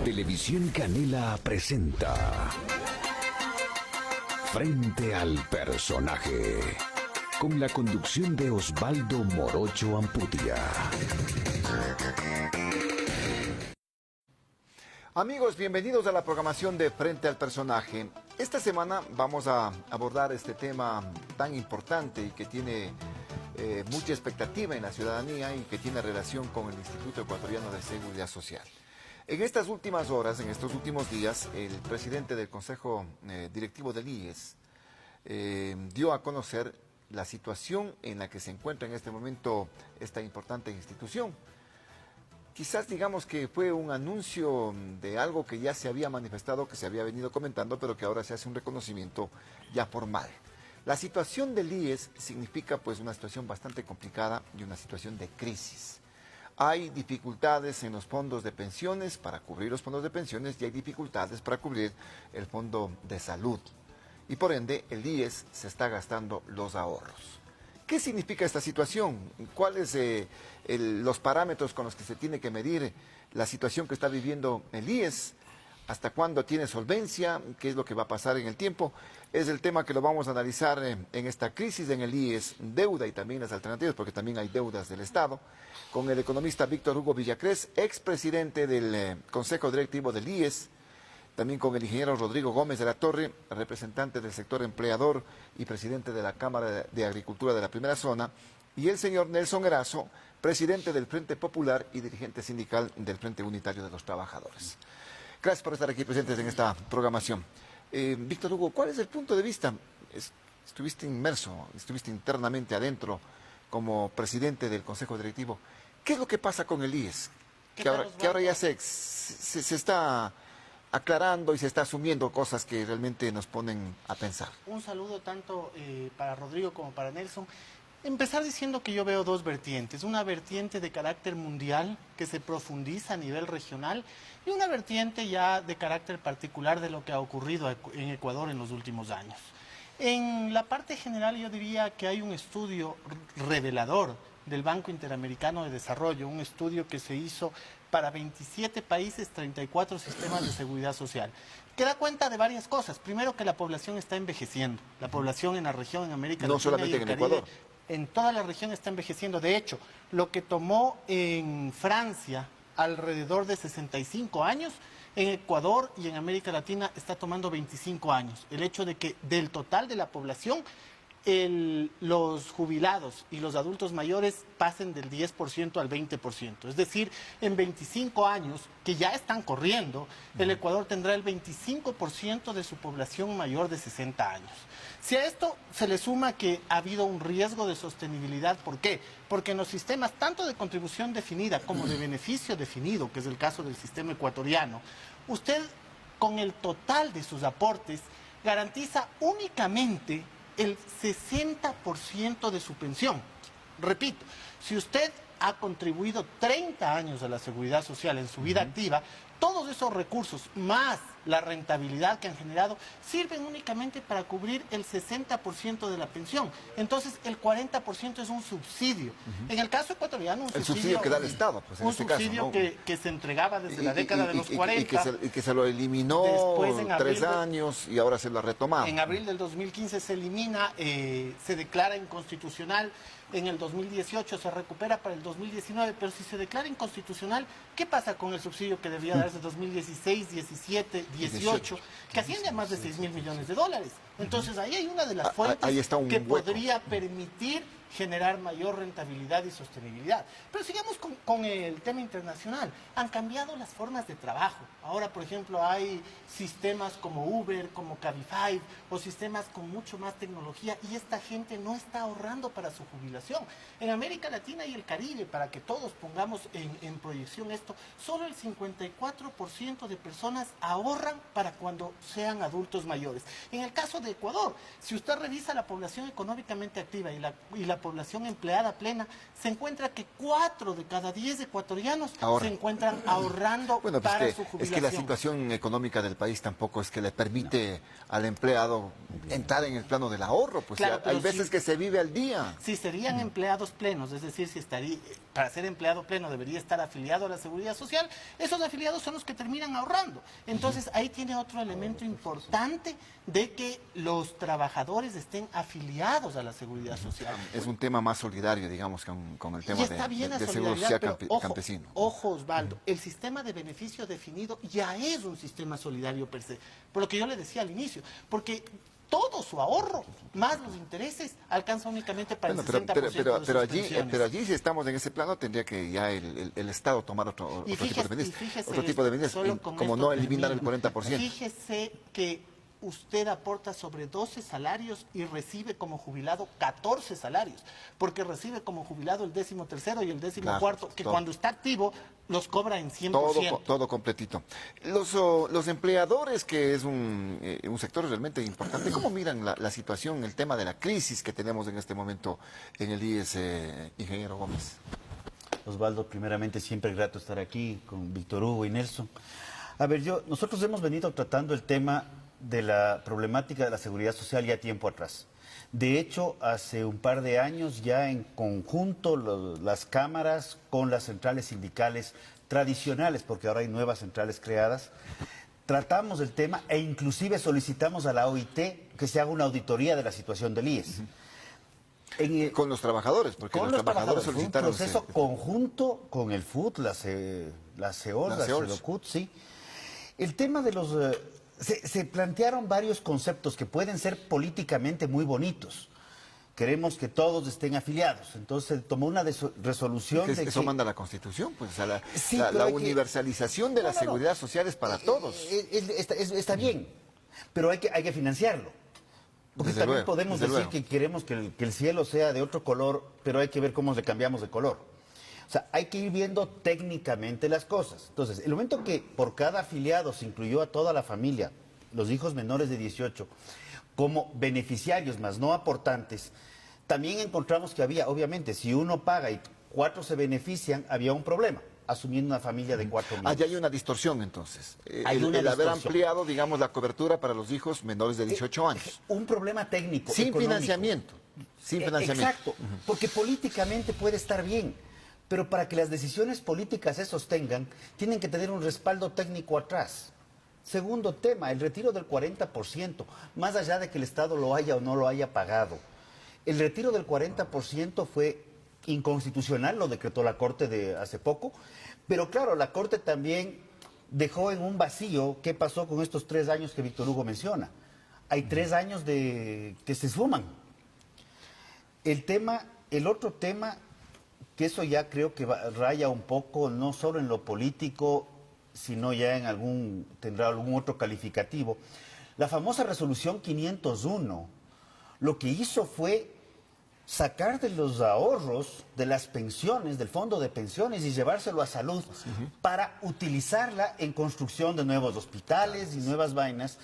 Televisión Canela presenta Frente al Personaje, con la conducción de Osvaldo Morocho Amputia. Amigos, bienvenidos a la programación de Frente al Personaje. Esta semana vamos a abordar este tema tan importante y que tiene mucha expectativa en la ciudadanía y que tiene relación con el Instituto Ecuatoriano de Seguridad Social. En estas últimas horas, en estos últimos días, el presidente del Consejo Directivo del IES dio a conocer la situación en la que se encuentra en este momento esta importante institución. Quizás digamos que fue un anuncio de algo que ya se había manifestado, que se había venido comentando, pero que ahora se hace un reconocimiento ya formal. La situación del IES significa pues una situación bastante complicada y una situación de crisis. Hay dificultades en los fondos de pensiones para cubrir los fondos de pensiones y hay dificultades para cubrir el fondo de salud. Y por ende el IES se está gastando los ahorros. ¿Qué significa esta situación? ¿Cuáles los parámetros con los que se tiene que medir la situación que está viviendo el IES? ¿Hasta cuándo tiene solvencia? ¿Qué es lo que va a pasar en el tiempo? Es el tema que lo vamos a analizar en esta crisis en el IES, deuda y también las alternativas, porque también hay deudas del Estado, con el economista Víctor Hugo Villacrés, expresidente del Consejo Directivo del IES, también con el ingeniero Rodrigo Gómez de la Torre, representante del sector empleador y presidente de la Cámara de Agricultura de la Primera Zona, y el señor Nelson Erazo, presidente del Frente Popular y dirigente sindical del Frente Unitario de los Trabajadores. Gracias por estar aquí presentes en esta programación. Víctor Hugo, ¿cuál es el punto de vista? Estuviste inmerso, estuviste internamente adentro como presidente del Consejo Directivo. ¿Qué es lo que pasa con el IES? Que ahora ya se está aclarando y se está asumiendo cosas que realmente nos ponen a pensar. Un saludo tanto para Rodrigo como para Nelson. Empezar diciendo que yo veo dos vertientes, una vertiente de carácter mundial que se profundiza a nivel regional y una vertiente ya de carácter particular de lo que ha ocurrido en Ecuador en los últimos años. En la parte general yo diría que hay un estudio revelador del Banco Interamericano de Desarrollo, un estudio que se hizo para 27 países, 34 sistemas de seguridad social, que da cuenta de varias cosas. Primero, que la población está envejeciendo, la población en la región, en América Latina, no solamente y el en Caribe, Ecuador. En toda la región está envejeciendo. De hecho, lo que tomó en Francia alrededor de 65 años, en Ecuador y en América Latina está tomando 25 años. El hecho de que del total de la población, los jubilados y los adultos mayores pasen del 10% al 20%. Es decir, en 25 años, que ya están corriendo, el Ecuador tendrá el 25% de su población mayor de 60 años. Si a esto se le suma que ha habido un riesgo de sostenibilidad, ¿por qué? Porque en los sistemas tanto de contribución definida como de beneficio definido, que es el caso del sistema ecuatoriano, usted con el total de sus aportes garantiza únicamente el 60% de su pensión. Repito, si usted ha contribuido 30 años a la seguridad social en su vida activa, todos esos recursos, más la rentabilidad que han generado, sirven únicamente para cubrir el 60% de la pensión. Entonces, el 40% es un subsidio. En el caso ecuatoriano, el subsidio que da el Estado, pues en este caso, ¿no? Un subsidio que se entregaba desde la década de los 40. Y que se lo eliminó después, 3 años y ahora se lo ha retomado. En abril del 2015 se elimina, se declara inconstitucional. En el 2018 se recupera para el 2019, pero si se declara inconstitucional, ¿qué pasa con el subsidio que debía darse 2016, 17, 18, que asciende a más de 6.000 millones de dólares? Entonces ahí hay una de las fuentes que podría permitir generar mayor rentabilidad y sostenibilidad. Pero sigamos con el tema internacional. Han cambiado las formas de trabajo. Ahora, por ejemplo, hay sistemas como Uber, como Cabify, o sistemas con mucho más tecnología, y esta gente no está ahorrando para su jubilación. En América Latina y el Caribe, para que todos pongamos en proyección esto, solo el 54% de personas ahorran para cuando sean adultos mayores. En el caso de Ecuador, si usted revisa la población económicamente activa y la población empleada plena, se encuentra que 4 de cada 10 ecuatorianos se encuentran ahorrando para su jubilación. Es que la situación económica del país tampoco es que le permite al empleado entrar en el plano del ahorro, pues claro, hay veces que se vive al día. Si serían empleados plenos, es decir, si para ser empleado pleno debería estar afiliado a la Seguridad Social, esos afiliados son los que terminan ahorrando. Entonces ahí tiene otro elemento importante de que los trabajadores estén afiliados a la Seguridad Social. Es un tema más solidario, digamos, con el tema Y está bien la de seguro solidaridad, social pero campesino. ojo, Osvaldo, el sistema de beneficio definido ya es un sistema solidario per se, por lo que yo le decía al inicio, porque todo su ahorro, más los intereses, alcanza únicamente para Bueno, el 60% de sus pensiones. pero allí si estamos en ese plano tendría que ya el Estado tomar otro tipo de medidas. Otro tipo de medidas, solo con como esto no eliminar el termino. 40%. Fíjese que usted aporta sobre 12 salarios y recibe como jubilado 14 salarios, porque recibe como jubilado el 13º y el 14º, que todo. cuando está activo los cobra en 100%. Todo completito. Los empleadores, que es un sector realmente importante, ¿cómo miran la situación, el tema de la crisis que tenemos en este momento en el IES, ingeniero Gómez? Osvaldo, primeramente siempre grato estar aquí con Víctor Hugo y Nelson. A ver, nosotros hemos venido tratando el tema de la problemática de la seguridad social ya tiempo atrás. De hecho, hace un par de años ya en conjunto las cámaras con las centrales sindicales tradicionales, porque ahora hay nuevas centrales creadas, tratamos el tema e inclusive solicitamos a la OIT que se haga una auditoría de la situación del IES. Con los trabajadores, porque los trabajadores solicitaron... Fue un proceso conjunto con el FUT, la CEOL, la CEDOCUT, sí. El tema de los... Se plantearon varios conceptos que pueden ser políticamente muy bonitos. Queremos que todos estén afiliados. Entonces se tomó una resolución de eso que... manda la Constitución, pues Sí, la pero hay universalización de la seguridad social es para todos. Está bien, pero hay que financiarlo. Porque Desde también luego, podemos desde decir luego. que queremos que el cielo sea de otro color, pero hay que ver cómo le cambiamos de color. O sea, hay que ir viendo técnicamente las cosas. Entonces, el momento que por cada afiliado se incluyó a toda la familia, los hijos menores de 18, como beneficiarios más no aportantes, también encontramos que había, obviamente, si uno paga y 4 se benefician, había un problema, asumiendo una familia de 4 miembros. Allá hay una distorsión, entonces. Hay una el haber distorsión. ampliado, digamos, la cobertura para los hijos menores de 18 años. Un problema técnico, Sin económico. financiamiento. Sin financiamiento. Exacto, porque políticamente puede estar bien, pero para que las decisiones políticas se sostengan, tienen que tener un respaldo técnico atrás. Segundo tema, el retiro del 40%, más allá de que el Estado lo haya o no lo haya pagado. El retiro del 40% fue inconstitucional, lo decretó la Corte de hace poco, pero claro, la Corte también dejó en un vacío qué pasó con estos 3 años que Víctor Hugo menciona. Hay 3 años que se suman. El otro tema, que eso ya creo que raya un poco, no solo en lo político, sino ya tendrá algún otro calificativo. La famosa resolución 501, lo que hizo fue sacar de los ahorros, de las pensiones, del fondo de pensiones y llevárselo a salud para utilizarla en construcción de nuevos hospitales y nuevas vainas,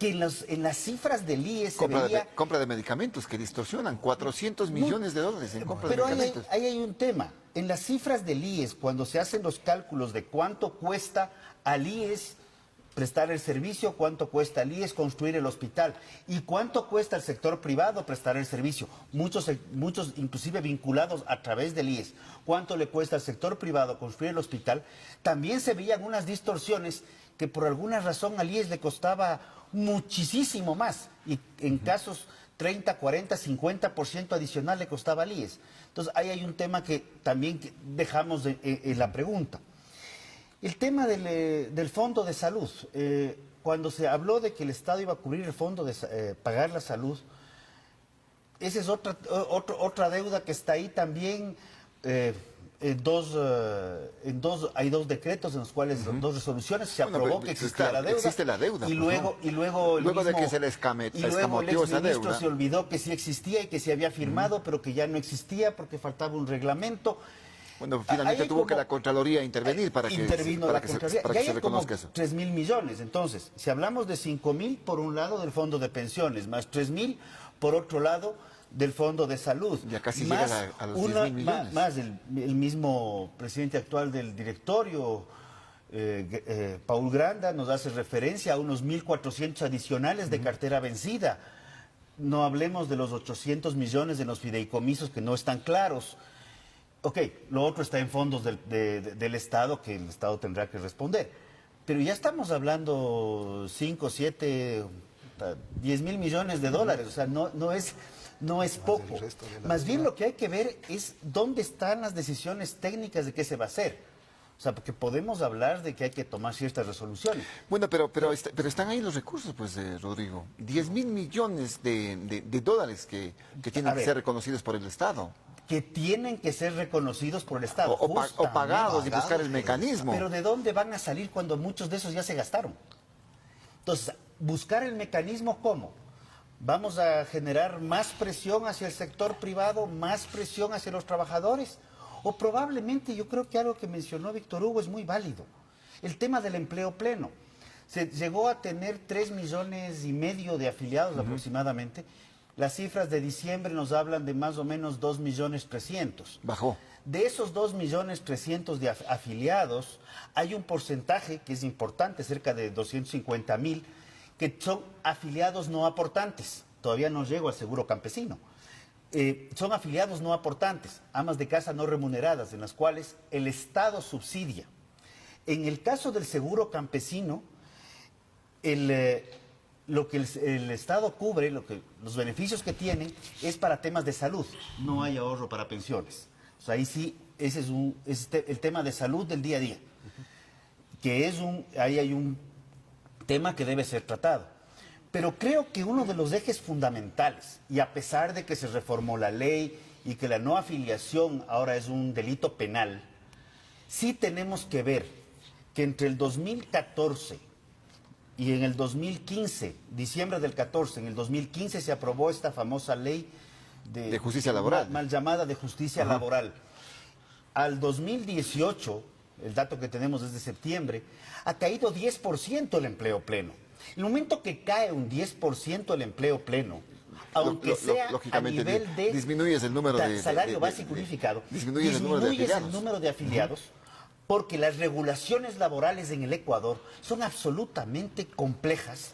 que en las cifras del IES se veía... Compra de medicamentos que distorsionan, 400 millones de dólares en compra de Pero medicamentos. ahí hay un tema. En las cifras del IES, cuando se hacen los cálculos de cuánto cuesta al IES prestar el servicio, cuánto cuesta al IES construir el hospital y cuánto cuesta al sector privado prestar el servicio, muchos inclusive vinculados a través del IES, cuánto le cuesta al sector privado construir el hospital, también se veían unas distorsiones que por alguna razón al IES le costaba muchísimo más y en casos 30, 40, 50% adicional le costaba al IES. Entonces ahí hay un tema que también dejamos en la pregunta. El tema del fondo de salud. Cuando se habló de que el Estado iba a cubrir el fondo de pagar la salud, esa es otra deuda que está ahí también. Hay 2 decretos en los cuales, 2 resoluciones, se aprobó que existía la deuda. Existe la deuda. Y luego de que se le escamoteó esa ministro deuda. se olvidó que sí existía y que se había firmado, pero que ya no existía porque faltaba un reglamento. Bueno, finalmente tuvo que la Contraloría intervenir para que se reconozca eso. 3.000 millones. Entonces, si hablamos de 5.000 por un lado del fondo de pensiones, más 3.000 por otro lado del fondo de salud. Ya casi más llega a los 10.000 millones. Más el mismo presidente actual del directorio, Paul Granda, nos hace referencia a unos 1.400 adicionales de cartera vencida. No hablemos de los 800 millones de los fideicomisos que no están claros. Ok, lo otro está en fondos del Estado, que el Estado tendrá que responder. Pero ya estamos hablando 5, 7, 10 mil millones de dólares. O sea, no es poco. Más bien lo que hay que ver es dónde están las decisiones técnicas de qué se va a hacer. O sea, porque podemos hablar de que hay que tomar ciertas resoluciones. Bueno, pero están ahí los recursos, pues, Rodrigo. 10.000 millones de dólares que tienen que ser reconocidos por el Estado. Que tienen que ser reconocidos por el Estado. O pagados y buscar el mecanismo. Pero ¿de dónde van a salir cuando muchos de esos ya se gastaron? Entonces, buscar el mecanismo, ¿cómo? ¿Vamos a generar más presión hacia el sector privado, más presión hacia los trabajadores? O probablemente, yo creo que algo que mencionó Víctor Hugo es muy válido. El tema del empleo pleno. Se llegó a tener 3,5 millones de afiliados aproximadamente. Las cifras de diciembre nos hablan de más o menos 2,3 millones. Bajó. De esos 2,3 millones de afiliados, hay un porcentaje que es importante, cerca de 250,000, que son afiliados no aportantes. Todavía no llego al seguro campesino. Son afiliados no aportantes, amas de casa no remuneradas, en las cuales el Estado subsidia. En el caso del seguro campesino, lo que el Estado cubre, los beneficios que tienen, es para temas de salud. No hay ahorro para pensiones. O sea, ahí sí, ese es el tema de salud del día a día. Ahí hay un tema que debe ser tratado. Pero creo que uno de los ejes fundamentales, y a pesar de que se reformó la ley y que la no afiliación ahora es un delito penal, sí tenemos que ver que entre el 2014 y en el 2015, diciembre del 14, en el 2015 se aprobó esta famosa ley de justicia laboral. Mal llamada de justicia laboral. Al 2018, el dato que tenemos es de septiembre, ha caído 10% el empleo pleno. El momento que cae un 10% el empleo pleno, aunque sea lógicamente, a nivel de disminuyes el número de salario básico unificado, disminuyes el número de afiliados. Porque las regulaciones laborales en el Ecuador son absolutamente complejas,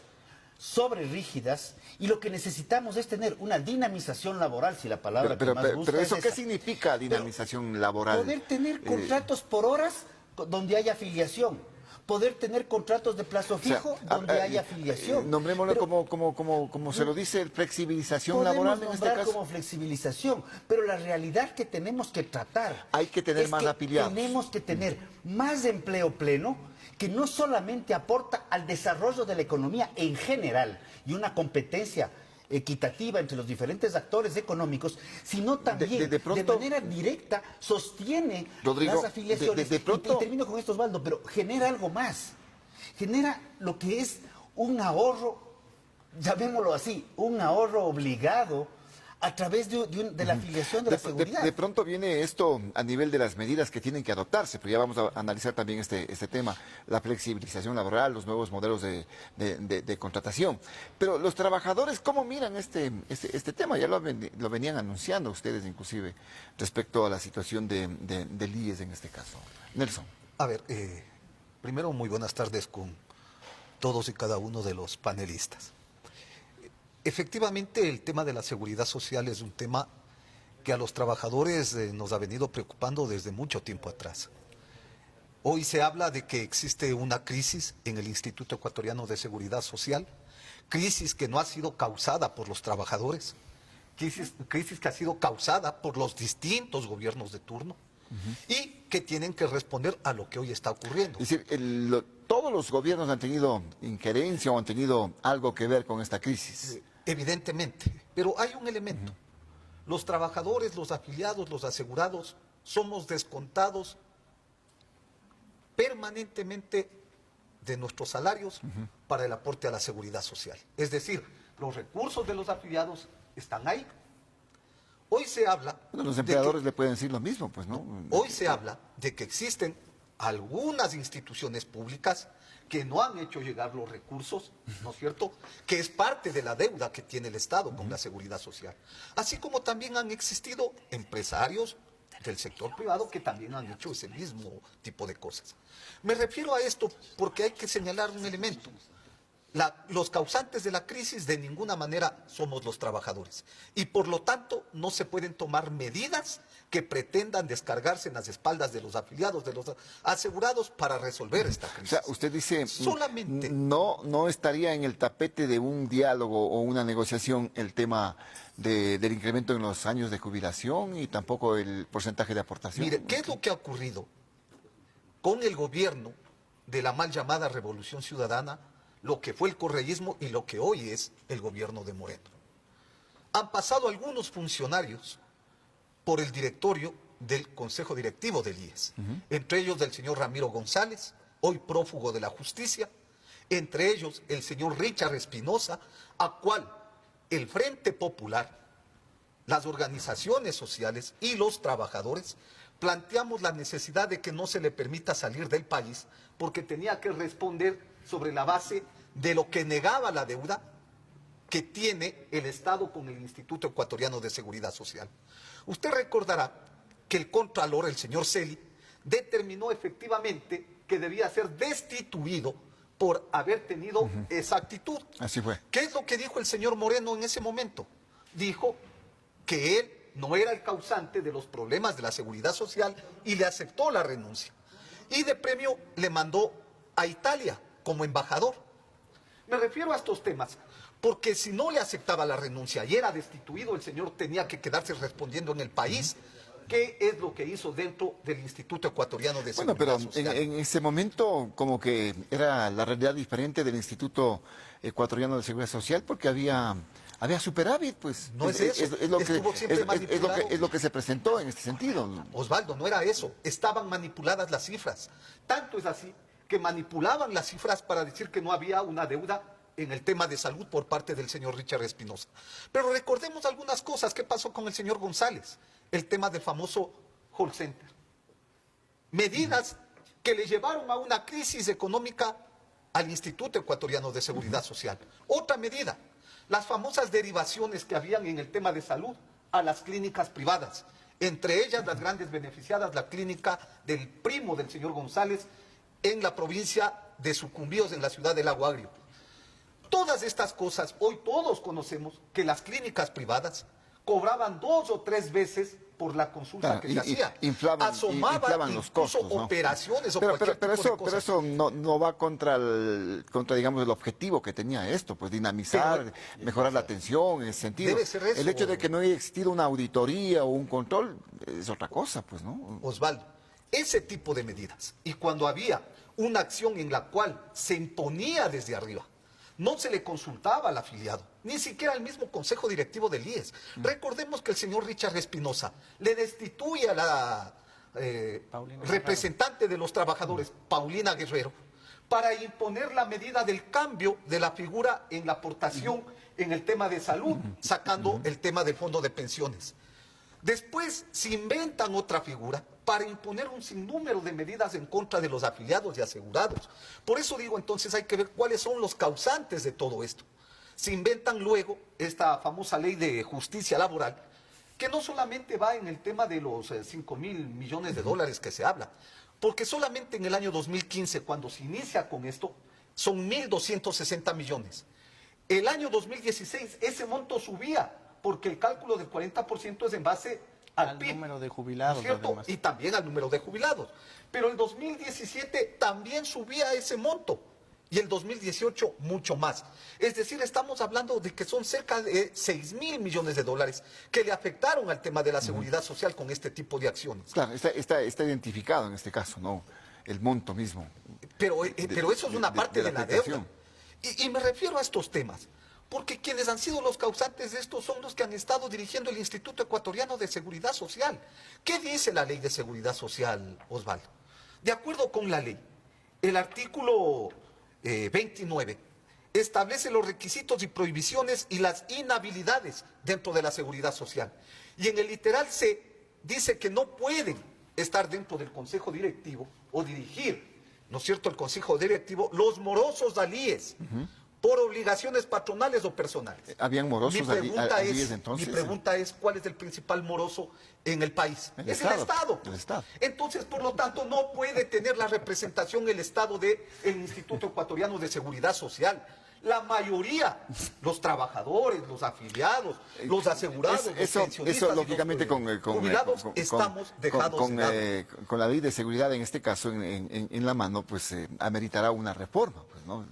sobrerígidas, y lo que necesitamos es tener una dinamización laboral, si la palabra que más gusta pero es ¿eso qué esa. significa dinamización laboral? Poder tener contratos por horas donde haya afiliación. Poder tener contratos de plazo fijo donde haya afiliación. Nombrémoslo como se lo dice, flexibilización laboral en este caso. Como flexibilización, pero la realidad que tenemos que tratar hay que tener es más que afiliados. Tenemos que tener más empleo pleno que no solamente aporta al desarrollo de la economía en general y una competencia equitativa entre los diferentes actores económicos, sino también de manera directa sostiene Rodrigo, las afiliaciones. de pronto, y termino con esto, Osvaldo, pero genera algo más. Genera lo que es un ahorro, llamémoslo así, un ahorro obligado a través de la afiliación de la seguridad. De pronto viene esto a nivel de las medidas que tienen que adoptarse, pero ya vamos a analizar también este tema, la flexibilización laboral, los nuevos modelos de contratación. Pero los trabajadores, ¿cómo miran este tema? Ya lo venían anunciando ustedes inclusive respecto a la situación del IES en este caso. Nelson. A ver, primero muy buenas tardes con todos y cada uno de los panelistas. Efectivamente, el tema de la seguridad social es un tema que a los trabajadores nos ha venido preocupando desde mucho tiempo atrás. Hoy se habla de que existe una crisis en el Instituto Ecuatoriano de Seguridad Social, crisis que no ha sido causada por los trabajadores, crisis que ha sido causada por los distintos gobiernos de turno y que tienen que responder a lo que hoy está ocurriendo. Es decir, todos los gobiernos han tenido injerencia o han tenido algo que ver con esta crisis. Evidentemente, pero hay un elemento. Los trabajadores, los afiliados, los asegurados, somos descontados permanentemente de nuestros salarios para el aporte a la seguridad social. Es decir, los recursos de los afiliados están ahí. Hoy se habla... Bueno, los empleadores le pueden decir lo mismo, pues, ¿no? Hoy se habla de que existen algunas instituciones públicas que no han hecho llegar los recursos, ¿no es cierto?, que es parte de la deuda que tiene el Estado con la seguridad social. Así como también han existido empresarios del sector privado que también han hecho ese mismo tipo de cosas. Me refiero a esto porque hay que señalar un elemento. Los causantes de la crisis de ninguna manera somos los trabajadores. Y por lo tanto no se pueden tomar medidas que pretendan descargarse en las espaldas de los afiliados, de los asegurados para resolver esta O crisis. sea, usted dice, solamente no estaría en el tapete de un diálogo o una negociación el tema del incremento en los años de jubilación y tampoco el porcentaje de aportación. Mire, ¿qué es lo que ha ocurrido con el gobierno de la mal llamada Revolución Ciudadana, lo que fue el correísmo y lo que hoy es el gobierno de Moreno? Han pasado algunos funcionarios por el directorio del Consejo Directivo del IES, entre ellos el señor Ramiro González, hoy prófugo de la justicia, entre ellos el señor Richard Espinosa, a cual el Frente Popular, las organizaciones sociales y los trabajadores planteamos la necesidad de que no se le permita salir del país porque tenía que responder sobre la base de lo que negaba la deuda que tiene el Estado con el Instituto Ecuatoriano de Seguridad Social. Usted recordará que el Contralor, el señor Celi, determinó efectivamente que debía ser destituido por haber tenido esa actitud. Así fue. ¿Qué es lo que dijo el señor Moreno en ese momento? Dijo que él no era el causante de los problemas de la seguridad social y le aceptó la renuncia. Y de premio le mandó a Italia como embajador. Me refiero a estos temas porque si no le aceptaba la renuncia y era destituido, el señor tenía que quedarse respondiendo en el país. ¿Qué es lo que hizo dentro del Instituto Ecuatoriano de Seguridad Bueno, pero Social? en ese momento como que era la realidad diferente del Instituto Ecuatoriano de Seguridad Social porque había superávit, pues. No es eso, Es lo que, estuvo siempre manipulado. es lo que se presentó en este sentido. Osvaldo, no era eso, estaban manipuladas las cifras. Tanto es así que manipulaban las cifras para decir que no había una deuda en el tema de salud por parte del señor Richard Espinosa. Pero recordemos algunas cosas. ¿Qué pasó con el señor González? El tema del famoso call center. Medidas que le llevaron a una crisis económica al Instituto Ecuatoriano de Seguridad Social. Otra medida, las famosas derivaciones que habían en el tema de salud a las clínicas privadas. Entre ellas las grandes beneficiadas, la clínica del primo del señor González en la provincia de Sucumbíos, en la ciudad del Lago Agrio. Todas estas cosas, hoy todos conocemos que las clínicas privadas cobraban 2 o 3 veces por la consulta que se hacía. Inflaban los costos, ¿no? Operaciones o pero cualquier tipo de pero cosas. eso no va contra digamos, el objetivo que tenía esto, pues dinamizar, mejorar la atención en ese sentido. Debe ser eso. El hecho de que no haya existido una auditoría o un control es otra cosa, pues, ¿no? Osvaldo, ese tipo de medidas, y cuando había una acción en la cual se imponía desde arriba, no se le consultaba al afiliado, ni siquiera al mismo consejo directivo del IES. Recordemos que el señor Richard Espinosa le destituye a la representante de los trabajadores, Paulina Guerrero, para imponer la medida del cambio de la figura en la aportación en el tema de salud, sacando el tema del fondo de pensiones. Después se inventan otra figura para imponer un sinnúmero de medidas en contra de los afiliados y asegurados. Por eso digo, entonces hay que ver cuáles son los causantes de todo esto. Se inventan luego esta famosa ley de justicia laboral, que no solamente va en el tema de los 5.000 millones de dólares que se habla, porque solamente en el año 2015, cuando se inicia con esto, son 1.260 millones. El año 2016 ese monto subía, porque el cálculo del 40% es en base al PIB, número de jubilados. ¿no es cierto? Además. Y también al número de jubilados. Pero el 2017 también subía ese monto. Y el 2018 mucho más. Es decir, estamos hablando de que son cerca de 6.000 millones de dólares que le afectaron al tema de la seguridad social con este tipo de acciones. Claro, está identificado en este caso, ¿no? El monto mismo. Pero eso es una parte de la deuda. afectación. Y me refiero a estos temas, porque quienes han sido los causantes de esto son los que han estado dirigiendo el Instituto Ecuatoriano de Seguridad Social. ¿Qué dice la Ley de Seguridad Social, Osvaldo? De acuerdo con la ley, el artículo 29 establece los requisitos y prohibiciones y las inhabilidades dentro de la seguridad social. Y en el literal C dice que no pueden estar dentro del consejo directivo o dirigir, ¿no es cierto?, el consejo directivo, los morosos alíes, por obligaciones patronales o personales. ¿Habían morosos alíes entonces? Mi pregunta es, ¿cuál es el principal moroso en el país? El es Estado, el Estado. el Estado. Entonces, por lo tanto, no puede tener la representación el Estado del Instituto Ecuatoriano de Seguridad Social. La mayoría, los trabajadores, los afiliados, los asegurados, los pensionistas eso y lógicamente los jubilados estamos dejados con, de lado. con la ley de seguridad en este caso en la mano, pues ameritará una reforma, pues, ¿no?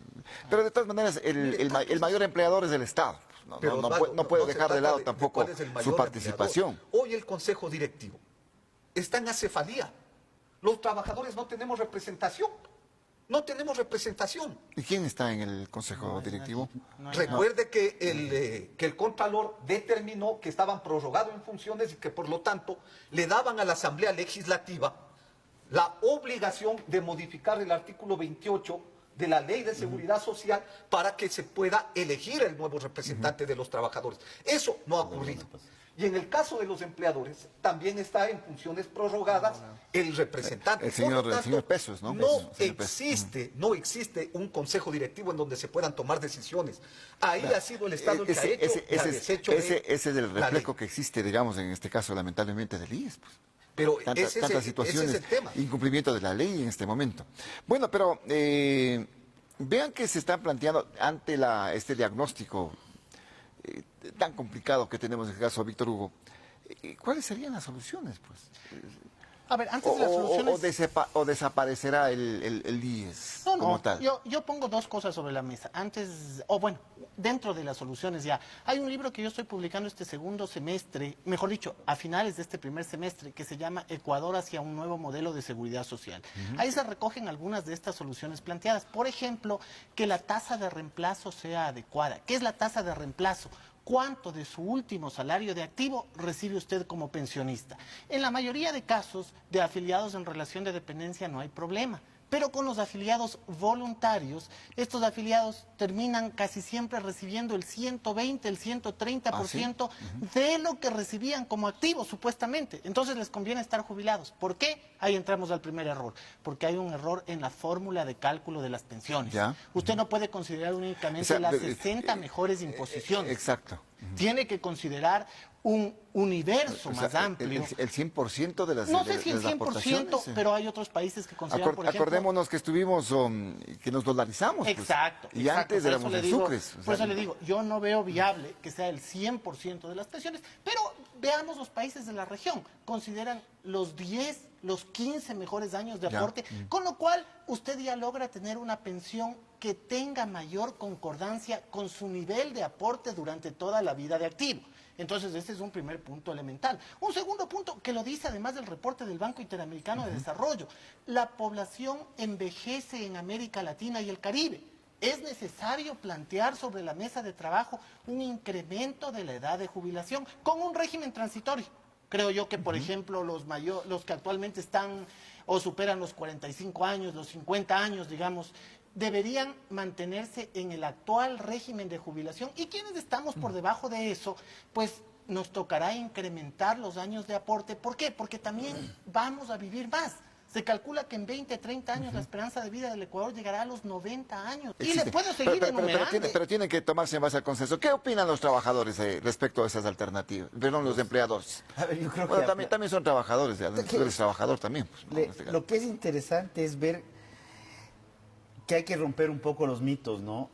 Pero de todas maneras el mayor empleador es el Estado. Pues, ¿no? Pero, no Osvaldo, puede no se dejar de trata lado tampoco cuál es el mayor su participación. empleador. Hoy el Consejo Directivo está en acefalía. Los trabajadores no tenemos representación. No tenemos representación. ¿Y quién está en el Consejo Directivo? Recuerde que el Contralor determinó que estaban prorrogados en funciones y que por lo tanto le daban a la Asamblea Legislativa la obligación de modificar el artículo 28 de la Ley de Seguridad Social para que se pueda elegir el nuevo representante de los trabajadores. Eso no ha ocurrido. Y en el caso de los empleadores, también está en funciones prorrogadas el representante. El señor, Por lo tanto, el señor Pesos, ¿no? No existe un consejo directivo en donde se puedan tomar decisiones. Ahí ha sido el Estado el que ha hecho y ha deshecho ese es el la reflejo ley. que existe, digamos, en este caso, lamentablemente, del IES. Pues. Pero Tantas situaciones, ese es el tema. incumplimiento de la ley en este momento. Bueno, pero vean que se están planteando ante este diagnóstico tan complicado que tenemos en el caso de Víctor Hugo, ¿cuáles serían las soluciones? Pues? A ver, antes de las soluciones... o desaparecerá el IES No, como tal. yo pongo dos cosas sobre la mesa. Antes, dentro de las soluciones ya. Hay un libro que yo estoy publicando este segundo semestre, mejor dicho, a finales de este primer semestre, que se llama Ecuador hacia un nuevo modelo de seguridad social. Ahí se recogen algunas de estas soluciones planteadas. Por ejemplo, que la tasa de reemplazo sea adecuada. ¿Qué es la tasa de reemplazo? ¿Cuánto de su último salario de activo recibe usted como pensionista? En la mayoría de casos de afiliados en relación de dependencia no hay problema. Pero con los afiliados voluntarios, estos afiliados terminan casi siempre recibiendo el 120, el 130% de lo que recibían como activos, supuestamente. Entonces les conviene estar jubilados. ¿Por qué? Ahí entramos al primer error. Porque hay un error en la fórmula de cálculo de las pensiones. ¿Ya? Usted no puede considerar únicamente las 60 mejores imposiciones. Exacto. Tiene que considerar un universo más amplio. El 100% de las No sé si el de las 100%, aportaciones. pero hay otros países que consideran, por ejemplo... Acordémonos que estuvimos, que nos dolarizamos. Pues. Exacto. Y antes por éramos eso le en digo, sucres. Por eso le digo, yo no veo viable que sea el 100% de las pensiones, pero veamos los países de la región. Consideran los 10, los 15 mejores años de aporte, con lo cual usted ya logra tener una pensión que tenga mayor concordancia con su nivel de aporte durante toda la vida de activo. Entonces, ese es un primer punto elemental. Un segundo punto, que lo dice además del reporte del Banco Interamericano de Desarrollo. La población envejece en América Latina y el Caribe. Es necesario plantear sobre la mesa de trabajo un incremento de la edad de jubilación con un régimen transitorio. Creo yo que, por ejemplo, los que actualmente están o superan los 45 años, los 50 años, digamos, deberían mantenerse en el actual régimen de jubilación, y quienes estamos por debajo de eso, pues nos tocará incrementar los años de aporte. ¿Por qué? Porque también vamos a vivir más. Se calcula que en 20, 30 años la esperanza de vida del Ecuador llegará a los 90 años. Y les puedo seguir enumerando. Pero tiene que tomarse en base al consenso. ¿Qué opinan los trabajadores respecto a esas alternativas? Perdón, los empleadores. A ver, yo creo Bueno, que también son trabajadores, tú eres trabajador también. Pues, ¿no? En este caso. lo que es interesante es ver que hay que romper un poco los mitos, ¿no?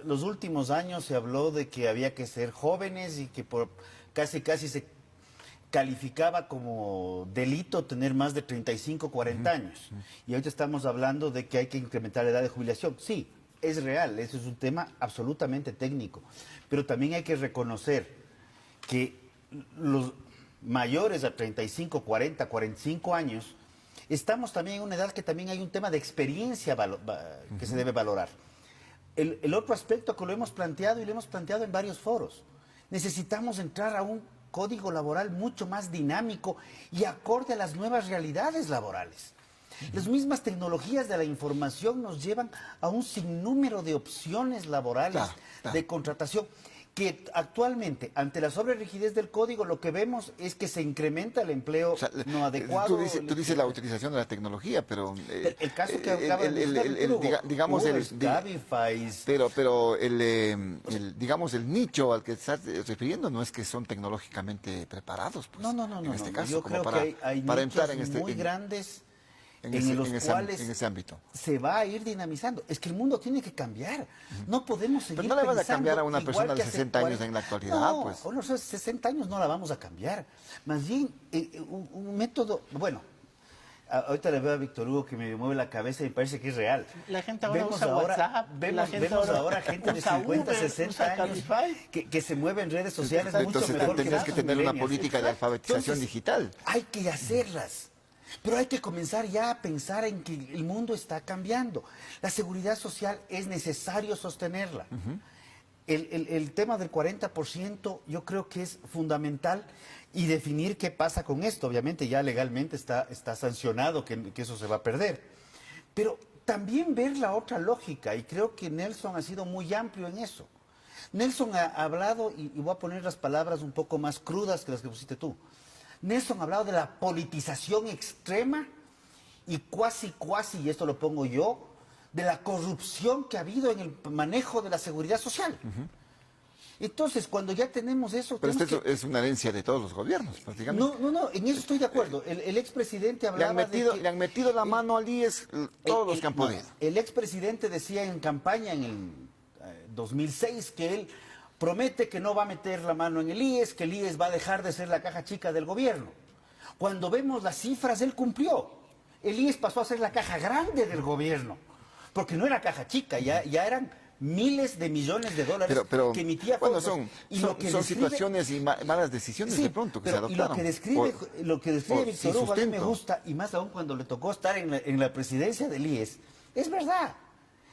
Los últimos años se habló de que había que ser jóvenes y que casi se calificaba como delito tener más de 35, 40 años. Y ahorita estamos hablando de que hay que incrementar la edad de jubilación. Sí, es real, eso es un tema absolutamente técnico. Pero también hay que reconocer que los mayores a 35, 40, 45 años, estamos también en una edad que también hay un tema de experiencia que se debe valorar. El otro aspecto que lo hemos planteado y lo hemos planteado en varios foros, necesitamos entrar a un código laboral mucho más dinámico y acorde a las nuevas realidades laborales. Las mismas tecnologías de la información nos llevan a un sinnúmero de opciones laborales de contratación que actualmente, ante la sobrerigidez del código, lo que vemos es que se incrementa el empleo no adecuado. Tú dices la utilización de la tecnología, pero... el caso que acaba de digamos digamos el nicho al que estás refiriendo no es que son tecnológicamente preparados, pues, no. en este caso, Yo como creo que hay para entrar en nichos muy grandes los cuales en ese ámbito. se va a ir dinamizando. Es que el mundo tiene que cambiar. No podemos seguir Pero no le van a pensando cambiar a una igual persona que de hace 60 años 40. en la actualidad, No, pues. con los 60 años no la vamos a cambiar. Más bien, un método, bueno, ahorita le veo a Víctor Hugo que me mueve la cabeza y parece que es real. La gente ahora usa WhatsApp, Vemos, la gente vemos ahora ahora gente de usa 50, Uber, 60 usa años Cabify. que se mueve en redes sociales mucho Entonces mejor tendrías que los tener una millennials. política de alfabetización Entonces, digital. Hay que hacerlas. Pero hay que comenzar ya a pensar en que el mundo está cambiando. La seguridad social es necesario sostenerla. El tema del 40% yo creo que es fundamental y definir qué pasa con esto. Obviamente ya legalmente está sancionado que eso se va a perder. Pero también ver la otra lógica, y creo que Nelson ha sido muy amplio en eso. Nelson ha hablado, y voy a poner las palabras un poco más crudas que las que pusiste tú. Nelson ha hablado de la politización extrema y cuasi, y esto lo pongo yo, de la corrupción que ha habido en el manejo de la seguridad social. Entonces, cuando ya tenemos eso... Pero tenemos esto es una herencia de todos los gobiernos, prácticamente. No, en eso estoy de acuerdo. El expresidente Le hablaba le han metido la mano al IES todos los que han podido. El expresidente decía en campaña en el 2006 que él promete que no va a meter la mano en el IES, que el IES va a dejar de ser la caja chica del gobierno. Cuando vemos las cifras, él cumplió. El IES pasó a ser la caja grande del gobierno, porque no era caja chica, ya eran miles de millones de dólares que emitía bueno, fondos. son situaciones y malas decisiones de pronto que se pero, adoptaron. Y lo que describe sin Víctor Hugo a mí me sustento. gusta, y más aún cuando le tocó estar en la presidencia del IES, es verdad.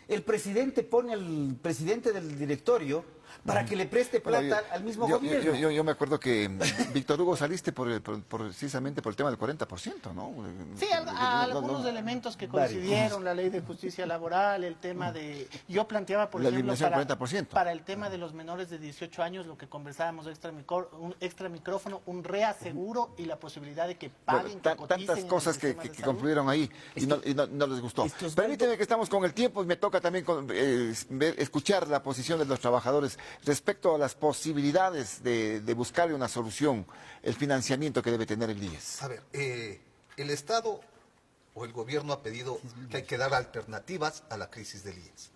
El presidente pone al presidente del directorio para que le preste plata al mismo gobierno. Yo me acuerdo que, Víctor Hugo, saliste precisamente por el tema del 40%, ¿no? Sí, algunos elementos que coincidieron, la ley de justicia laboral, el tema de... Yo planteaba, por La ejemplo, eliminación del 40%. para el tema de los menores de 18 años, lo que conversábamos extra micrófono, un reaseguro y la posibilidad de que paguen, que coticen tantas en cosas los que sistemas de salud. confluyeron ahí y no les gustó. Permíteme que estamos con el tiempo y me toca también escuchar la posición de los trabajadores respecto a las posibilidades de buscarle una solución, el financiamiento que debe tener el IES. A ver, el Estado o el gobierno ha pedido que hay que dar alternativas a la crisis del IES.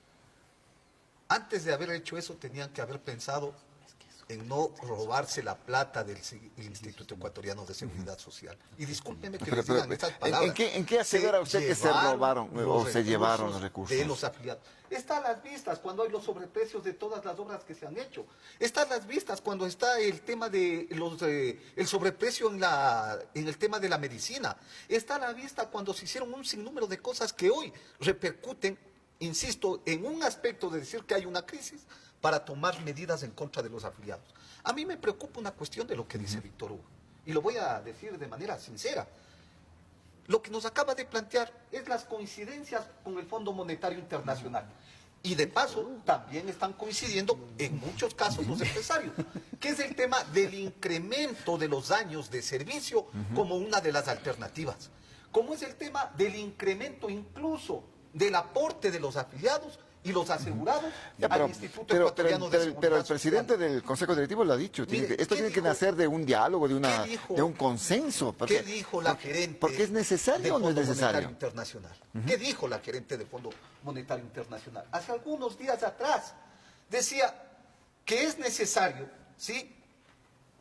Antes de haber hecho eso, tenían que haber pensado en no robarse la plata del Instituto Ecuatoriano de Seguridad Social. Y discúlpeme que les digan estas palabras. ¿En qué asegura usted que se robaron o se llevaron los recursos? De los afiliados. Están las vistas cuando hay los sobreprecios de todas las obras que se han hecho. Están las vistas cuando está el tema de el sobreprecio en el tema de la medicina. Está a la vista cuando se hicieron un sinnúmero de cosas que hoy repercuten, insisto, en un aspecto de decir que hay una crisis para tomar medidas en contra de los afiliados. A mí me preocupa una cuestión de lo que dice Víctor Hugo, y lo voy a decir de manera sincera. Lo que nos acaba de plantear es las coincidencias con el Fondo Monetario Internacional. Y de paso, también están coincidiendo en muchos casos los empresarios, que es el tema del incremento de los años de servicio como una de las alternativas. Como es el tema del incremento incluso del aporte de los afiliados y los asegurados al Instituto Ecuatoriano de Seguridad pero el presidente Social. del Consejo Directivo lo ha dicho. Mire, esto ¿qué tiene que dijo? nacer de un diálogo, de dijo? un consenso. ¿Qué dijo la gerente? Porque es necesario o no es del Fondo necesario. Monetario Internacional? ¿Qué dijo la gerente del Fondo Monetario Internacional? Hace algunos días atrás decía que es necesario, ¿sí?,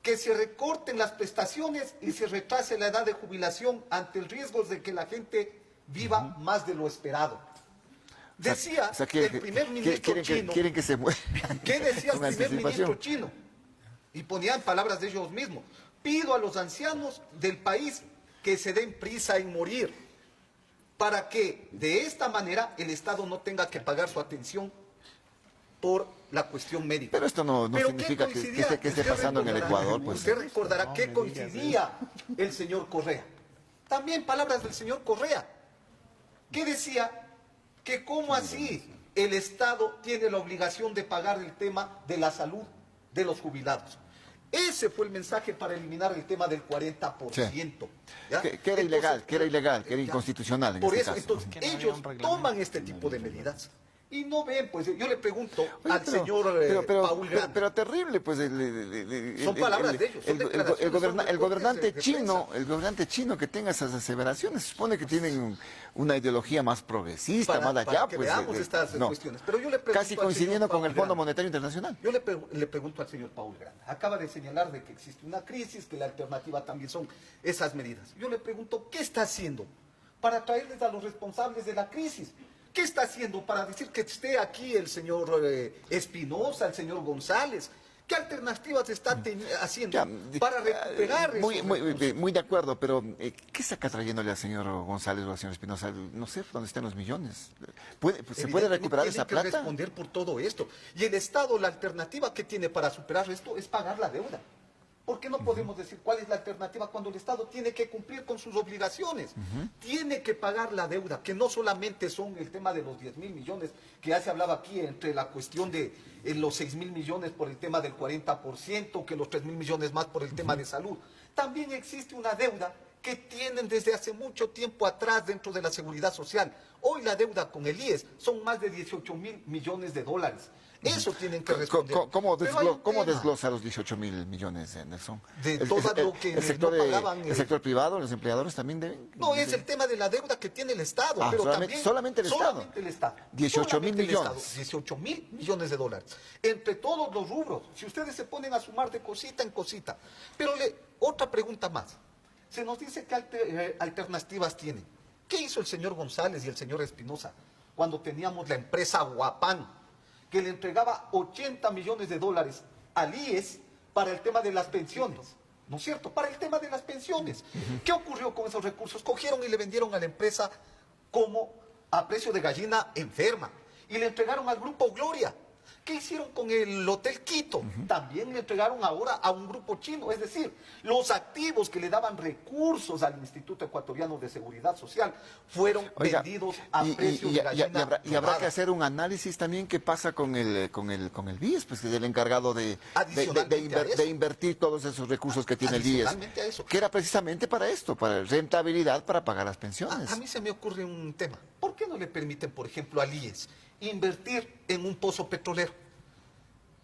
que se recorten las prestaciones y se retrase la edad de jubilación ante el riesgo de que la gente viva más de lo esperado. Decía el primer ministro chino. Quieren que se mueva. ¿Qué decía el Una primer ministro anticipación. chino? Y ponían palabras de ellos mismos. Pido a los ancianos del país que se den prisa en morir, para que de esta manera el Estado no tenga que pagar su atención por la cuestión médica. Pero esto no ¿Pero significa qué que coincidía? esté Usted pasando en el recordará, Ecuador. Pues. Usted recordará que coincidía el señor Correa. También palabras del señor Correa, que decía que cómo así el Estado tiene la obligación de pagar el tema de la salud de los jubilados. Ese fue el mensaje para eliminar el tema del 40%. ¿ya? Que era ilegal, que era inconstitucional en Por este eso, caso. entonces, Que no había ellos un reglamento. toman este tipo de medidas Y no ven, pues yo le pregunto Oye, al señor Paul Grande. pero terrible, pues Son palabras de ellos, son declaraciones, son el gobernante reportes de chino, prensa. el gobernante chino que tenga esas aseveraciones, se supone que tienen una ideología más progresista, más allá, para que pues veamos estas cuestiones. Pero yo le pregunto casi al coincidiendo señor con el Paul Fondo Grande. Monetario Internacional. Yo le pregunto al señor Paul Grande. Acaba de señalar de que existe una crisis, que la alternativa también son esas medidas. Yo le pregunto, ¿qué está haciendo para traerles a los responsables de la crisis? ¿Qué está haciendo para decir que esté aquí el señor Espinosa, el señor González? ¿Qué alternativas está haciendo Ya, para recuperar esos recursos? muy de acuerdo, pero ¿qué saca trayéndole al señor González o al señor Espinosa? No sé dónde están los millones. ¿Se puede recuperar esa Tienen que plata? responder por todo esto. Y el Estado, la alternativa que tiene para superar esto es pagar la deuda. ¿Por qué no podemos decir cuál es la alternativa cuando el Estado tiene que cumplir con sus obligaciones? Tiene que pagar la deuda, que no solamente son el tema de los 10.000 millones, que ya se hablaba aquí entre la cuestión de los 6.000 millones por el tema del 40%, que los 3.000 millones más por el tema de salud. También existe una deuda que tienen desde hace mucho tiempo atrás dentro de la seguridad social. Hoy la deuda con el IES son más de 18.000 millones de dólares. Eso tienen que responder. ¿Cómo Pero hay un tema desglosa los 18.000 millones, Nelson? de todo lo que el sector, no pagaban. el sector privado, los empleadores también deben. No, es el tema de la deuda que tiene el Estado, Ah, pero solamente el Estado. solamente el Estado. 18.000 millones. 18.000 millones de dólares. Entre todos los rubros, si ustedes se ponen a sumar de cosita en cosita. Pero otra pregunta más. Se nos dice que alternativas tienen. ¿Qué hizo el señor González y el señor Espinosa cuando teníamos la empresa Guapán, que le entregaba 80 millones de dólares al IES para el tema de las pensiones? ¿No es cierto? Para el tema de las pensiones. ¿Qué ocurrió con esos recursos? Cogieron y le vendieron a la empresa como a precio de gallina enferma. Y le entregaron al Grupo Gloria. ¿Qué hicieron con el Hotel Quito? También le entregaron ahora a un grupo chino. Es decir, los activos que le daban recursos al Instituto Ecuatoriano de Seguridad Social fueron vendidos a precio de gallina y habrá robada. que hacer un análisis también qué pasa con el BIES, pues que es el encargado Adicionalmente a eso. de invertir todos esos recursos que tiene el BIES, Adicionalmente a eso. que era precisamente para esto, para rentabilidad, para pagar las pensiones. A mí se me ocurre un tema. ¿Por qué no le permiten, por ejemplo, al IES invertir en un pozo petrolero?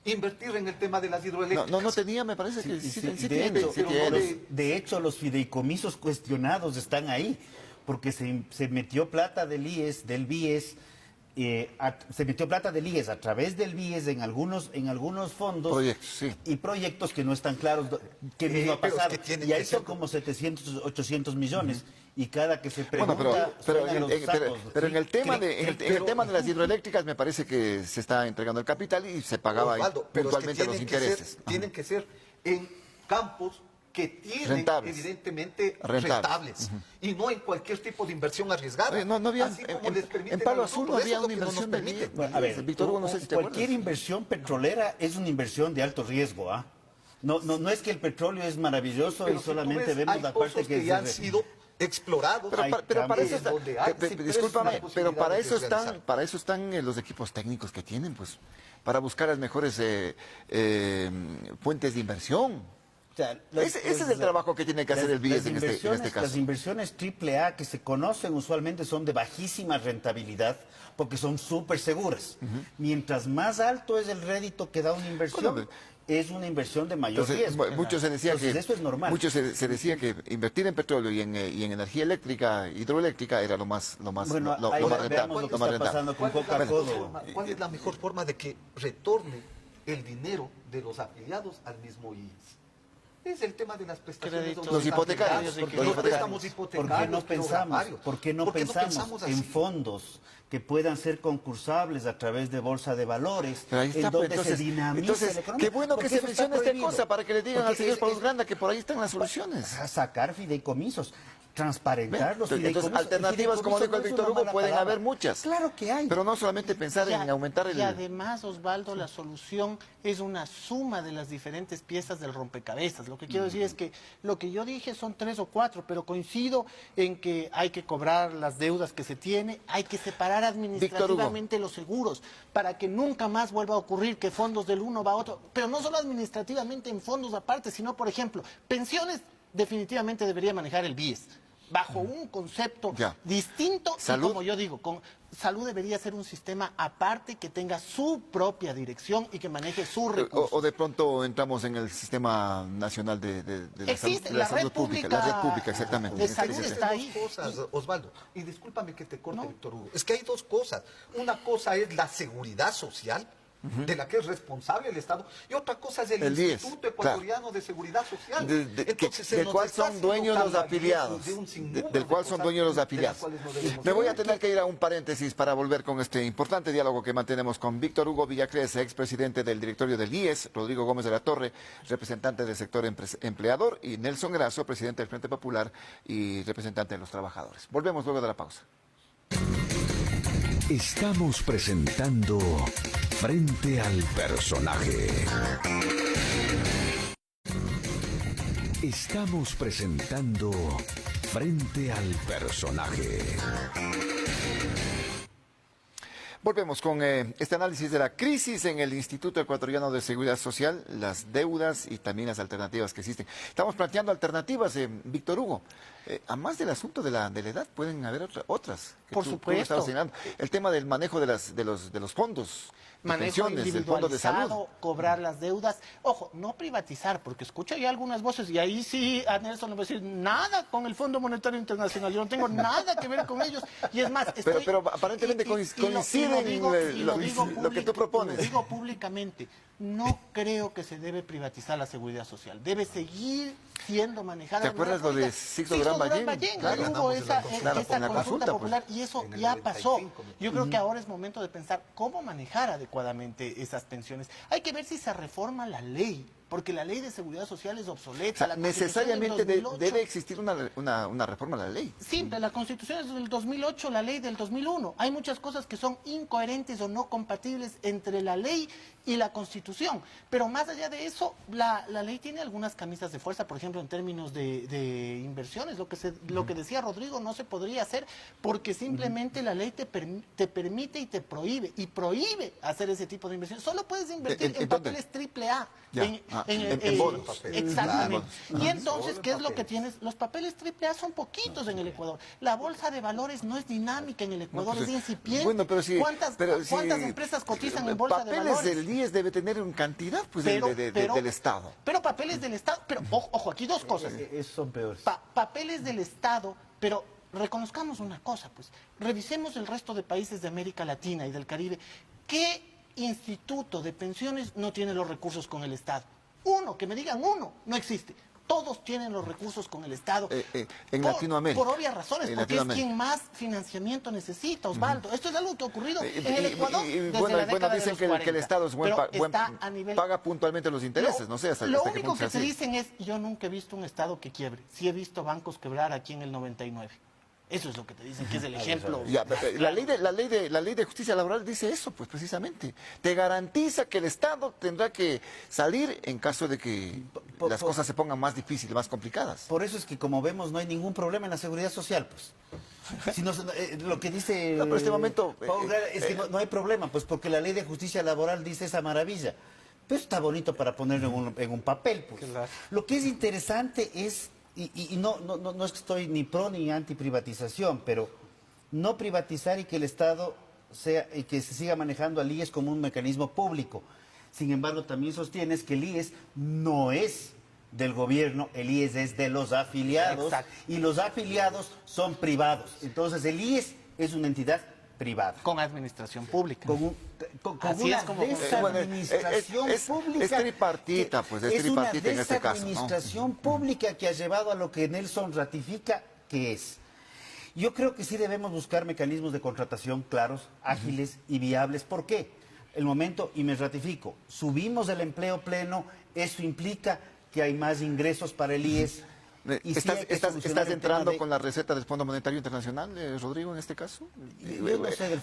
Invertir en el tema de las hidroeléctricas. No tenía, me parece que sí tiene. De hecho, los fideicomisos cuestionados están ahí, porque se metió plata del IES, del BIES, se metió plata del IES a través del BIES en algunos fondos Proyectos, sí. y proyectos que no están claros qué mismo ha pero es pasado. que tienen Y ahí que son ser como 700, 800 millones. Y cada que se Bueno, pregunta, suenan los sacos. pero en el tema Sí, en el tema de las hidroeléctricas me parece que se está entregando el capital y se pagaba ahí Osvaldo, pero es que puntualmente los intereses. tienen que ser en campos que tienen Rentables. evidentemente Rentables. rentables y no en cualquier tipo de inversión arriesgada. Oye, no había, Así como les permiten en Palo a Azul no nosotros, había eso es lo una que no nos inversión del permiten. BIES. Bueno, a ver, Víctor Hugo, no sé si te cualquier acuerdas. inversión petrolera es una inversión de alto riesgo, ¿ah? No es que el petróleo es maravilloso Pero y si tú solamente ves, vemos hay la parte pozos que ya han sido explorados. Pero para eso en está, donde hay, sí, discúlpame, pero es pero una para posibilidad eso de están, realizar. para eso están los equipos técnicos que tienen, pues, para buscar las mejores fuentes de inversión. O sea, Ese es el trabajo que tiene que hacer el BIES en este Las caso. inversiones AAA que se conocen usualmente son de bajísima rentabilidad porque son súper seguras. Mientras más alto es el rédito que da una inversión, Bueno, es una inversión de mayor Entonces, riesgo. mucho se decía Entonces, que eso es normal. mucho se decía que invertir en petróleo y en energía eléctrica, hidroeléctrica era lo más Bueno, lo ahí más veamos rentable. lo que lo más está rentable. pasando con ¿Cuál es la Coca-Cola. mejor forma? ¿Cuál es la mejor forma de que retorne el dinero de los afiliados al mismo IES? Es el tema de las prestaciones. Créditos. donde Los están hipotecarios, fijados, los los hipotecarios. préstamos ¿Por hipotecarios. qué no pensamos, ¿Por qué no pensamos en así? fondos que puedan ser concursables a través de bolsa de valores, Pero ahí está, en donde pues, entonces, se dinamice la economía? qué bueno que Porque se eso está mencione esta prohibido. cosa para que le digan Porque al señor es- Paul Granda que por ahí están las soluciones. sacar fideicomisos, transparentar los Entonces, fideicomisos. alternativas, como dijo el no es Víctor una Hugo, mala pueden palabra. haber muchas. Claro que hay. Pero no solamente pensar en aumentar el... Y además, Osvaldo, la solución es una suma de las diferentes piezas del rompecabezas. Lo que quiero decir es que lo que yo dije son 3 o 4, pero coincido en que hay que cobrar las deudas que se tiene, hay que separar administrativamente los seguros para que nunca más vuelva a ocurrir que fondos del uno va a otro, pero no solo administrativamente en fondos aparte, sino, por ejemplo, pensiones definitivamente debería manejar el BIES. bajo un concepto Ya. distinto. ¿Salud? Y como yo digo, salud debería ser un sistema aparte que tenga su propia dirección y que maneje sus recursos. O de pronto entramos en el sistema nacional de la Existe, salud, la salud red pública. pública La red pública, exactamente. de salud Sí, sí, sí. está Dos ahí. cosas, Osvaldo, y discúlpame que te corte, No. Víctor Hugo. Es que hay dos cosas. Una cosa es la seguridad social, de la que es responsable el Estado, y otra cosa es el El IES, Instituto Ecuatoriano de Seguridad Social. se del nos cual está son haciendo dueños los cargo afiliados. de un sinnúmero Del cual de son cosas dueños los de las afiliados. cuales no debemos Me voy a hablar. tener que ir a un paréntesis para volver con este importante diálogo que mantenemos con Víctor Hugo Villacres, expresidente del directorio del IES, Rodrigo Gómez de la Torre, representante del sector empleador, y Nelson Grasso, presidente del Frente Popular y representante de los trabajadores. Volvemos luego de la pausa. Estamos presentando Frente al Personaje. Estamos presentando Frente al Personaje. Volvemos con este análisis de la crisis en el Instituto Ecuatoriano de Seguridad Social, las deudas y también las alternativas que existen. Estamos planteando alternativas, Víctor Hugo. A más del asunto de la edad, pueden haber otras. Que Por tú supuesto. estabas señalando. El tema del manejo de los fondos. De Manejo pensiones, del fondo de salud. individualizado, cobrar las deudas. Ojo, no privatizar, porque escucho ya algunas voces, y ahí sí a Nelson le voy a decir, nada con el Fondo Monetario Internacional, yo no tengo nada que ver con ellos. Y es más, Pero aparentemente coinciden lo que tú propones. Lo digo públicamente, no creo que se debe privatizar la seguridad social, debe seguir siendo manejada. ¿Te acuerdas lo de Sixto Durán Ballén? Claro, Claro, hubo esa en la consulta consulta, pues. popular y eso En el ya 95, pasó. Yo creo que ahora es momento de pensar cómo manejar adecuadamente esas pensiones. Hay que ver si se reforma la ley, porque la ley de seguridad social es obsoleta. O sea, La Constitución necesariamente del 2008 debe existir una reforma a la ley. Simple, la Constitución es del 2008, la ley del 2001. Hay muchas cosas que son incoherentes o no compatibles entre la ley y la Constitución. Pero más allá de eso, la ley tiene algunas camisas de fuerza, por ejemplo, en términos de inversiones. Lo que decía Rodrigo no se podría hacer porque simplemente la ley te permite y te prohíbe hacer ese tipo de inversiones. Solo puedes invertir ¿En en dónde? papeles AAA. Ya. En bonos. Exactamente. Bonos. Y entonces, ¿qué es lo que tienes? Los papeles AAA son poquitos en el Ecuador. La bolsa de valores no es dinámica en el Ecuador, pues, es incipiente. Bueno, pero sí, ¿Cuántas empresas cotizan en bolsa de papeles valores? del IES debe tener en cantidad pues, del Estado. Pero papeles del Estado, pero ojo, aquí dos cosas. Esos son peores. Papeles del Estado, pero reconozcamos una cosa, pues, revisemos el resto de países de América Latina y del Caribe. ¿Qué instituto de pensiones no tiene los recursos con el Estado? Uno, que me digan uno, no existe. Todos tienen los recursos con el Estado. En Latinoamérica. Por obvias razones, En porque es Latinoamérica. quien más financiamiento necesita, Osvaldo. Esto es algo que ha ocurrido en el Ecuador desde bueno, la década dicen de los que el 40. Estado es Pero está a nivel... paga puntualmente los intereses, no sé hasta Lo qué único punto que sea te así. dicen es, yo nunca he visto un Estado que quiebre. Sí he visto bancos quebrar aquí en el 99. Eso es lo que te dicen, que es el ejemplo. Ya, la ley de justicia laboral dice eso, pues precisamente. Te garantiza que el Estado tendrá que salir en caso de que las cosas se pongan más difíciles, más complicadas. Por eso es que, como vemos, no hay ningún problema en la seguridad social, pues. Si no, lo que dice No, pero este momento, Paul Graham es que no hay problema, pues porque la ley de justicia laboral dice esa maravilla. Pero está bonito para ponerlo en un papel, pues. Claro. Lo que es interesante es, y no es que estoy ni pro ni anti privatización, pero no privatizar y que el Estado sea y que se siga manejando al IES como un mecanismo público. Sin embargo, también sostienes que el IES no es del gobierno, el IES es de los afiliados. Exacto. Y los afiliados son privados. Entonces el IES es una entidad privada. Con administración pública. Con Así una es como desadministración es pública. es tripartita, pues, es es tripartita una en este caso, ¿no? desadministración pública que ha llevado a lo que Nelson ratifica que es. Yo creo que sí debemos buscar mecanismos de contratación claros, ágiles y viables. ¿Por qué? El momento, y me ratifico, subimos el empleo pleno, eso implica que hay más ingresos para el IES. Y sí hay que solucionar ¿Estás el entrando tema de- con la receta del Fondo Monetario Internacional, Rodrigo, en este caso? Yo no sé del